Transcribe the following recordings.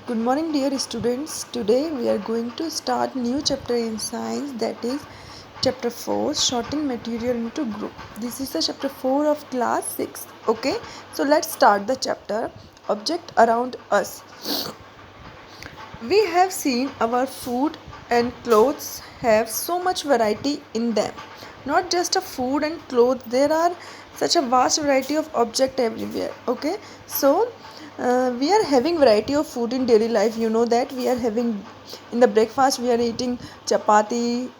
Good morning, dear students. Today we are going to start new chapter in science, that is chapter 4, sorting material into group. This is the chapter 4 of class 6. Okay, so let's start the chapter. Object around us. We have seen our food and clothes have so much variety in them. Not just a food and clothes, there are such a vast variety of object everywhere. Okay, so we are having variety of food in daily life. You know that we are having in the breakfast we are eating chapati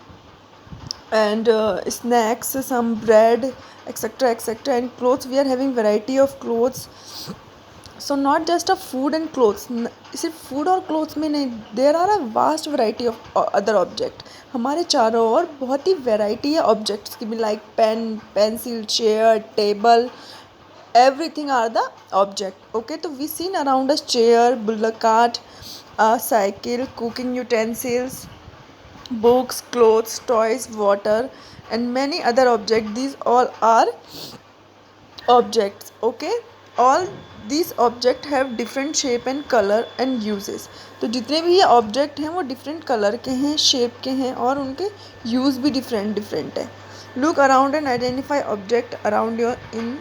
and snacks, some bread, etc., etc. And clothes, we are having variety of clothes. So not just a food and clothes, सिर्फ food और clothes में नहीं, there are a vast variety of other object. हमारे चारों ओर बहुत ही variety है objects की भी, like pen, pencil, chair, table, everything are the object. Okay, so we seen around us chair, bullock cart, a cycle, cooking utensils, books, clothes, toys, water, and many other objects. These all are objects. Okay, all these object have different shape and color and uses. तो जितने भी ये object हैं वो different colour के हैं, shape के हैं और उनके यूज़ भी डिफरेंट डिफरेंट है. Look around and identify object around your in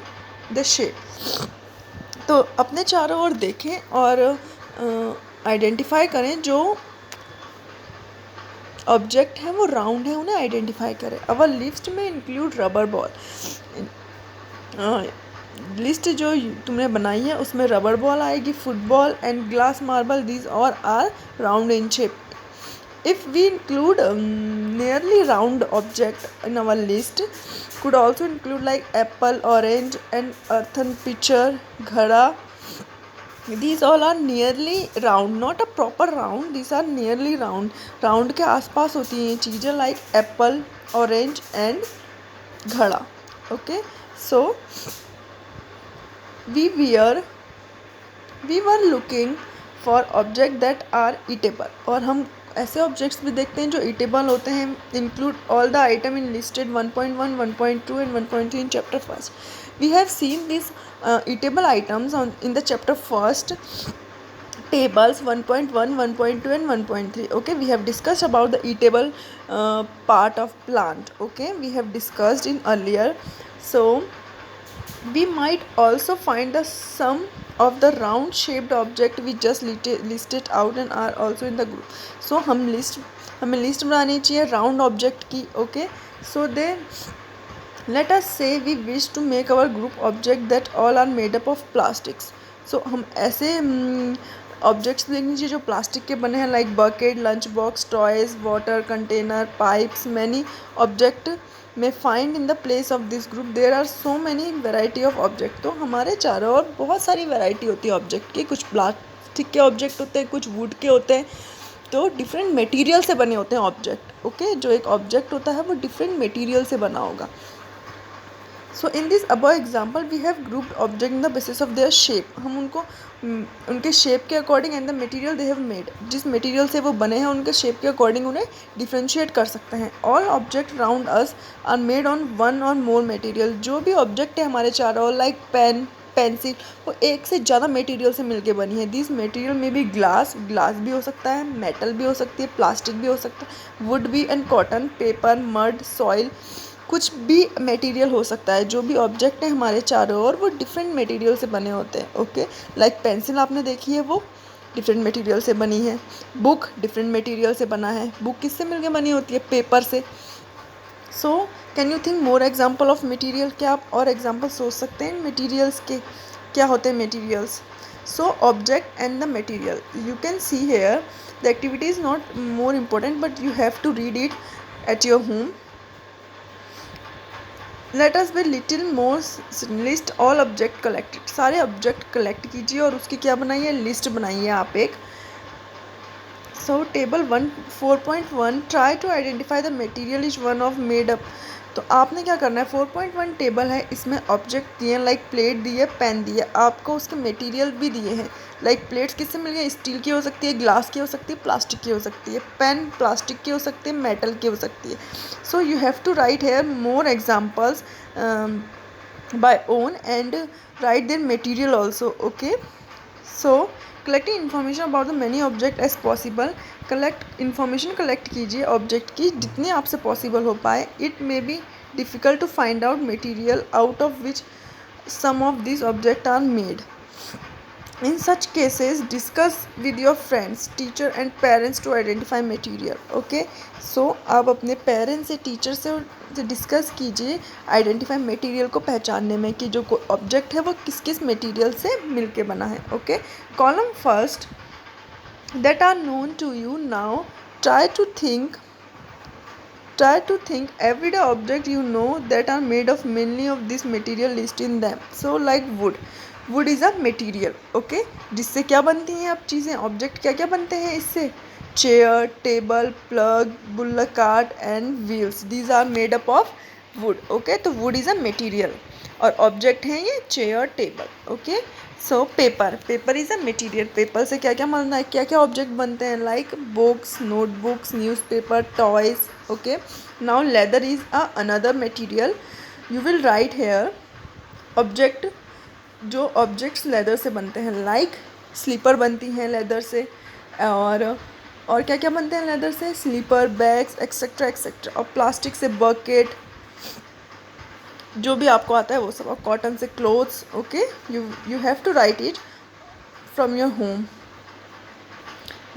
the shape. तो अपने चारों ओर देखें और आइडेंटिफाई करें जो ऑब्जेक्ट हैं वो राउंड है, उन्हें आइडेंटिफाई करें. अवर लिस्ट में इंक्लूड रबर बॉल. लिस्ट जो तुमने बनाई है उसमें रबर बॉल आएगी, football and glass marble. These और are round in shape. If we include nearly round object in our list, could also include like apple, orange, and earthen pitcher, ghada. These all are nearly round, not a proper round. These are nearly round. Round के आसपास होती हैं ये चीज़ें, like apple, orange, and ghada. Okay, so we were looking for object that are eatable. और हम ऐसे objects भी देखते हैं जो ईटेबल होते हैं. Include all the item in listed 1.1, 1.2 and 1.3 in chapter 1. We have seen these eatable items in the chapter 1st, tables 1.1, 1.2 and 1.3. Okay, we have discussed about the eatable part of plant. Okay, we have discussed in earlier. So we might also find the sum of the round shaped object we just listed out and are also in the group. So हमें list बनानी चाहिए round object की. Okay, so they let us say we wish to make our group object that all are made up of plastics. So हम ऐसे objects देखनी चाहिए जो plastic के बने हैं, like bucket, lunch box, toys, water container, pipes. Many object में find in the place of this group. There are so many variety of object. तो हमारे चारों ओर बहुत सारी वेराइटी होती है ऑब्जेक्ट की. कुछ प्लास्टिक के ऑब्जेक्ट होते हैं, कुछ वुड के होते हैं. तो डिफरेंट मटेरियल से बने होते हैं ऑब्जेक्ट. ओके, जो एक ऑब्जेक्ट होता है वो डिफरेंट मटेरियल से बना होगा. So in this above example we have grouped object in the basis of their shape. हम उनको उनके शेप के according and the material they have made, जिस मटेरियल से वो बने हैं उनके शेप के अकॉर्डिंग उन्हें डिफ्रेंशिएट कर सकते हैं. All object round us are made on one or more material. जो भी ऑब्जेक्ट है हमारे चारों, लाइक पेन, पेंसिल, वो एक से ज़्यादा मटेरियल से मिलके बनी है. दिस मटेरियल में भी ग्लास भी हो सकता है, मेटल भी हो सकती है, प्लास्टिक भी हो सकता है, वुड भी, and cotton, paper, mud, soil, कुछ भी मटेरियल हो सकता है. जो भी ऑब्जेक्ट है हमारे चारों ओर वो डिफरेंट मटेरियल से बने होते हैं. ओके, लाइक पेंसिल आपने देखी है, वो डिफरेंट मटेरियल से बनी है. बुक डिफरेंट मटेरियल से बना है. बुक किससे मिलके बनी होती है? पेपर से. So can you think more example of material. क्या आप और एग्जाम्पल सोच सकते हैं मटेरियल्स के? क्या होते हैं materials? So object and the material. You can see here the activity is not more important but you have to read it at your home. Let us be little more list all object collected. सारे object collect कीजिए और उसकी क्या बनाइए? List बनाइए आप एक. So table 4.1 try to identify the material is one of made up. तो आपने क्या करना है, 4.1 टेबल है, इसमें ऑब्जेक्ट दिए, लाइक प्लेट दी है, पेन दी है, आपको उसके मटेरियल भी दिए हैं. लाइक प्लेट्स किससे मिल गई? स्टील की हो सकती है, ग्लास की हो सकती है, प्लास्टिक की हो सकती है. पेन प्लास्टिक की हो सकती है, मेटल की हो सकती है. So you have to write here more examples by own and write their material also. Okay, so collecting information about the many object as possible, information collect कीजिए ऑब्जेक्ट की जितनी आपसे पॉसिबल हो पाए. It may be difficult to find out material out of which some of these objects are made. In such cases, discuss with your friends, teacher and parents to identify material. Okay, so आप अपने parents से teacher से discuss कीजिए identify material को पहचानने में कि जो ऑब्जेक्ट है वो किस किस मटेरियल से मिलके बना है. Okay, column first that are known to you now. Try to think everyday object you know that are made of mainly of this material list in them. So like wood is a material. Okay, जिससे क्या बनती हैं अब चीज़ें, object क्या क्या बनते हैं इससे, chair, table, plug, bullock cart and wheels, these are made up of wood. Okay, तो वुड इज़ अ मटीरियल और ऑब्जेक्ट हैं ये chair, table. Okay, so paper is a material. Paper से क्या क्या बनता है, क्या क्या ऑब्जेक्ट बनते हैं, like books, notebooks, newspaper, toys. Okay, now leather is another material. You will write here object, जो ऑब्जेक्ट्स लेदर से बनते हैं, लाइक स्लीपर बनती हैं लेदर से, और क्या क्या बनते हैं लेदर से, स्लीपर, बैग्स, एक्सेट्रा एक्सेट्रा. और प्लास्टिक से बकेट, जो भी आपको आता है वो सब. और कॉटन से clothes. Okay, you have to write it from your home.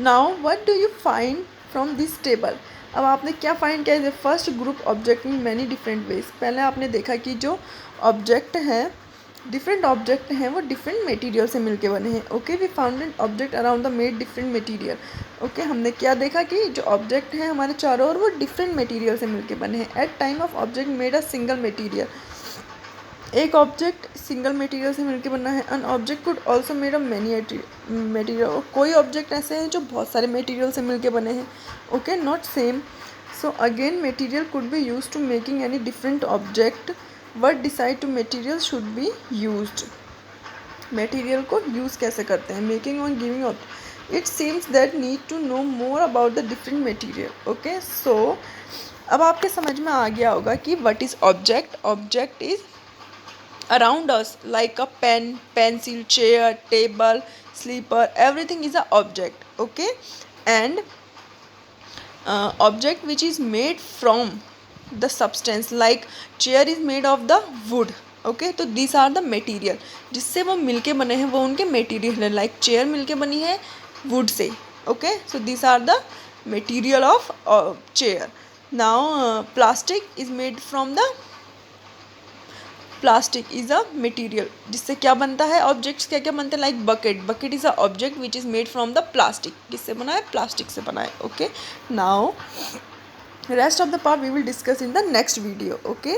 Now what do you find from this table. अब आपने क्या फाइंड किया है, first group object in many different ways. पहले आपने देखा कि जो ऑब्जेक्ट हैं, डिफरेंट ऑब्जेक्ट हैं, वो डिफरेंट मटेरियल से मिलके बने हैं. Okay, we found an object around the made different material. Okay, हमने क्या देखा कि जो ऑब्जेक्ट हैं हमारे चारों ओर वो डिफरेंट मटेरियल से मिलके बने हैं. At time of object made a single material. एक ऑब्जेक्ट सिंगल मटेरियल से मिलके बना है. An object could also made a many material. कोई ऑब्जेक्ट ऐसे हैं जो बहुत सारे मटेरियल से मिलके बने हैं. Okay, not same. So again material could be use to making any different object. What decide to material should be used. Material को यूज़ कैसे करते हैं, मेकिंग और giving of. It seems that need to know more about the different material. Okay, so अब आपके समझ में आ गया होगा कि what is object. Object is around us like a pen, pencil, chair, table, sleeper, everything is a object. Okay, and object which is made from the substance like chair is made of the wood. Okay, तो these are the material जिससे वो मिलके बने हैं, वो उनके material है. Like chair मिलके बनी है would say. Okay, so these are the material of chair. now plastic is made from the plastic is a material. जिससे क्या बनता है, ऑब्जेक्ट्स क्या क्या बनते हैं, like bucket is a object which is made from the plastic. किससे बना है, प्लास्टिक से बना है. Okay, now rest of the part we will discuss in the next video. Okay.